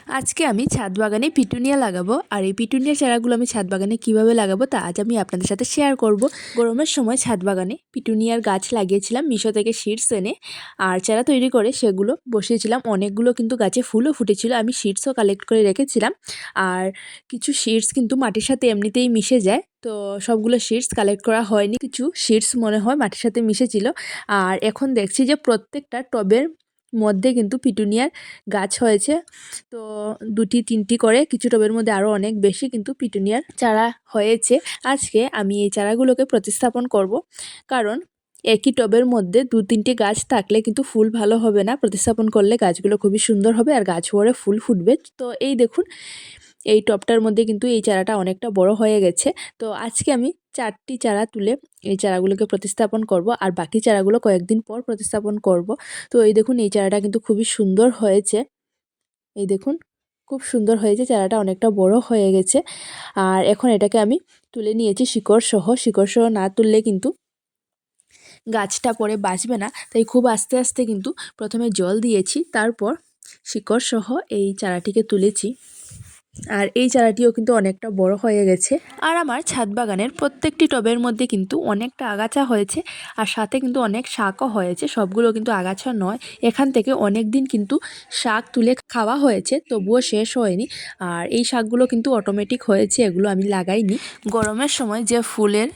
আজকে আমি ছাদ বাগানে পিটুনিয়া লাগাবো। আর এই পিটুনিয়া চারাগুলো আমি ছাদ বাগানে কিভাবে লাগাবো তা আজ আমি আপনাদের সাথে শেয়ার করব। গরমের সময় ছাদ বাগানে পিটুনিয়ার গাছ লাগিয়েছিলাম মিশো থেকে সিডস এনে, আর চারা তৈরি করে সেগুলো বসিয়েছিলাম। অনেকগুলো কিন্তু গাছে ফুলও ফুটেছিল, আমি সিডসও কালেক্ট করে রেখেছিলাম। আর কিছু সিডস কিন্তু মাটির সাথে এমনিতেই মিশে যায়, তো সবগুলো সিডস কালেক্ট করা হয়নি, কিছু সিডস মনে হয় মাটির সাথে মিশেছিল। আর এখন দেখছি যে প্রত্যেকটা টবের মধ্যে কিন্তু পিটুনিয়ার গাছ হয়েছে। তো 2-3টি করে, কিছু টবের মধ্যে আরও অনেক বেশি কিন্তু পিটুনিয়ার চারা হয়েছে। আজকে আমি এই চারাগুলোকে প্রতিস্থাপন করব, কারণ একই টবের মধ্যে 2-3টি গাছ থাকলে কিন্তু ফুল ভালো হবে না। প্রতিস্থাপন করলে গাছগুলো খুবই সুন্দর হবে আর গাছ ভরে ফুল ফুটবে। তো এই দেখুন, এই টবটার মধ্যে কিন্তু এই চারাটা অনেকটা বড় হয়ে গেছে। তো আজকে আমি 4টি চারা তুলে এই চারাগুলোকে প্রতিস্থাপন করব, আর বাকি চারাগুলো কয়েকদিন পর প্রতিস্থাপন করব। তো এই দেখুন, এই চারাটা কিন্তু খুবই সুন্দর হয়েছে। এই দেখুন, খুব সুন্দর হয়েছে, চারাটা অনেকটা বড় হয়ে গেছে। আর এখন এটাকে আমি তুলে নিয়েছি শিকড় সহ। শিকড় সহ না তুললে কিন্তু গাছটা পরে বাঁচবে না, তাই খুব আস্তে আস্তে কিন্তু প্রথমে জল দিয়েছি, তারপর শিকড় সহ এই চারাটিকে তুলেছি। আর এই চারাটিও কিন্তু অনেকটা বড় হয়ে গেছে। আর আমার ছাদ বাগানের প্রত্যেকটি টবের মধ্যে কিন্তু অনেকটা আগাছা হয়েছে, আর সাথে কিন্তু অনেক শাকও হয়েছে। সবগুলো কিন্তু আগাছা নয়, এখান থেকে অনেক দিন কিন্তু শাক তুলে খাওয়া হয়েছে, তবুও শেষ হয়নি। আর এই শাকগুলো কিন্তু অটোমেটিক হয়েছে, এগুলো আমি লাগাইনি। গরমের সময় যে ফুলের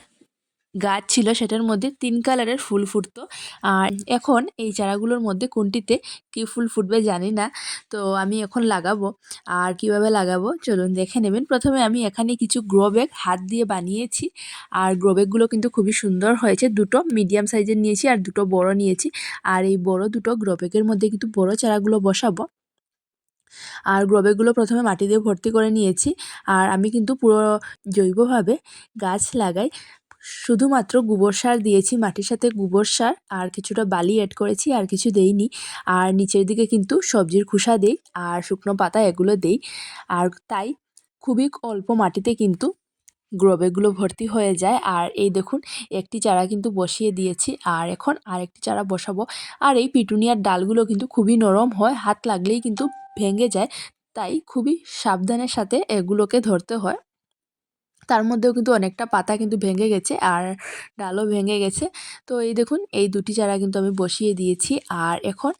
গাছ ছিল সেটার মধ্যে 3 কালারের ফুল ফুটতো, আর এখন এই চারাগুলোর মধ্যে কোনটিতে কী ফুল ফুটবে জানি না। তো আমি এখন লাগাবো, আর কিভাবে লাগাবো চলুন দেখে নেবেন। প্রথমে আমি এখানে কিছু গ্রো ব্যাগ হাত দিয়ে বানিয়েছি, আর গ্রো ব্যাগগুলো কিন্তু খুবই সুন্দর হয়েছে। 2টো মিডিয়াম সাইজের নিয়েছি আর 2টো বড় নিয়েছি, আর এই বড় 2টো গ্রো ব্যাগের মধ্যে কিন্তু বড় চারাগুলো বসাবো। আর গ্রো ব্যাগগুলো প্রথমে মাটি দিয়ে ভর্তি করে নিয়েছি। আর আমি কিন্তু পুরো জৈবভাবে গাছ লাগাই, শুধুমাত্র গোবর সার দিয়েছি, মাটির সাথে গোবর সার আর কিছুটা বালি অ্যাড করেছি, আর কিছু দেইনি। আর নিচের দিকে কিন্তু সবজির খোসা দেই আর শুকনো পাতা, এগুলো দেই। আর তাই খুবই অল্প মাটিতে কিন্তু গ্রো ব্যাগগুলো ভর্তি হয়ে যায়। আর এই দেখুন, একটি চারা কিন্তু বসিয়ে দিয়েছি, আর এখন আরেকটি চারা বসাবো। আর এই পিটুনিয়ার ডালগুলো কিন্তু খুবই নরম হয়, হাত লাগলেই কিন্তু ভেঙে যায়, তাই খুবই সাবধানের সাথে এগুলোকে ধরতে হয়। তার মধ্যেও কিন্তু অনেকটা পাতা কিন্তু ভেঙে গেছে আর ডালও ভেঙে গেছে। তো এই দেখুন, এই 2টি চারা কিন্তু আমি বসিয়ে দিয়েছি, আর এখন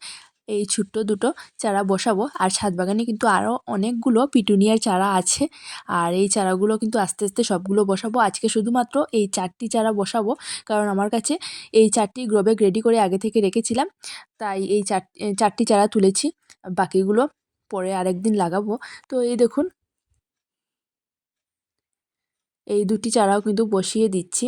এই ছোট্ট 2টো চারা বসাবো। আর ছাদ বাগানে কিন্তু আরও অনেকগুলো পিটুনিয়ার চারা আছে, আর এই চারাগুলো কিন্তু আস্তে আস্তে সবগুলো বসাবো। আজকে শুধুমাত্র এই 4টি চারা বসাবো, কারণ আমার কাছে এই 4টি গ্রো ব্যাগ রেডি করে আগে থেকে রেখেছিলাম, তাই এই 4টি চারা তুলেছি, বাকিগুলো পরে আরেকদিন লাগাবো। তো এই দেখুন, এই 2টি চারাও কিন্তু বসিয়ে দিচ্ছি।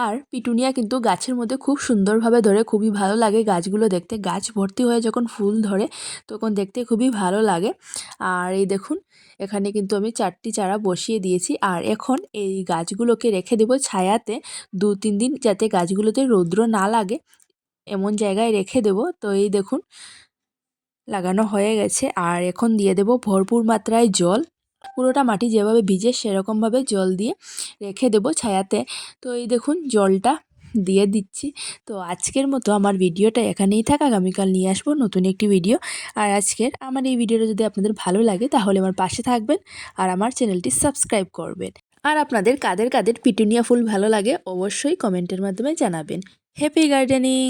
আর পিটুনিয়া কিন্তু গাছের মধ্যে খুব সুন্দরভাবে ধরে, খুবই ভালো লাগে গাছগুলো দেখতে। গাছ ভর্তি হয়ে যখন ফুল ধরে তখন দেখতে খুবই ভালো লাগে। আর এই দেখুন, এখানে কিন্তু আমি 4টি চারা বসিয়ে দিয়েছি, আর এখন এই গাছগুলোকে রেখে দেব ছায়াতে 2-3 দিন, যাতে গাছগুলোতে রৌদ্র না লাগে এমন জায়গায় রেখে দেব। তো এই দেখুন, লাগানো হয়ে গেছে, আর এখন দিয়ে দেব ভরপুর মাত্রায় জল। পুরোটা মাটি যেভাবে ভিজে সেরকমভাবে জল দিয়ে রেখে দেব ছায়াতে। তো এই দেখুন, জলটা দিয়ে দিচ্ছি। তো আজকের মতো আমার ভিডিওটা এখানেই থাক, আগামীকাল নিয়ে আসবো নতুন একটি ভিডিও। আর আজকের আমার এই ভিডিওটা যদি আপনাদের ভালো লাগে তাহলে আমার পাশে থাকবেন আর আমার চ্যানেলটি সাবস্ক্রাইব করবেন। আর আপনাদের কাদের কাদের পিটুনিয়া ফুল ভালো লাগে অবশ্যই কমেন্টের মাধ্যমে জানাবেন। Happy gardening.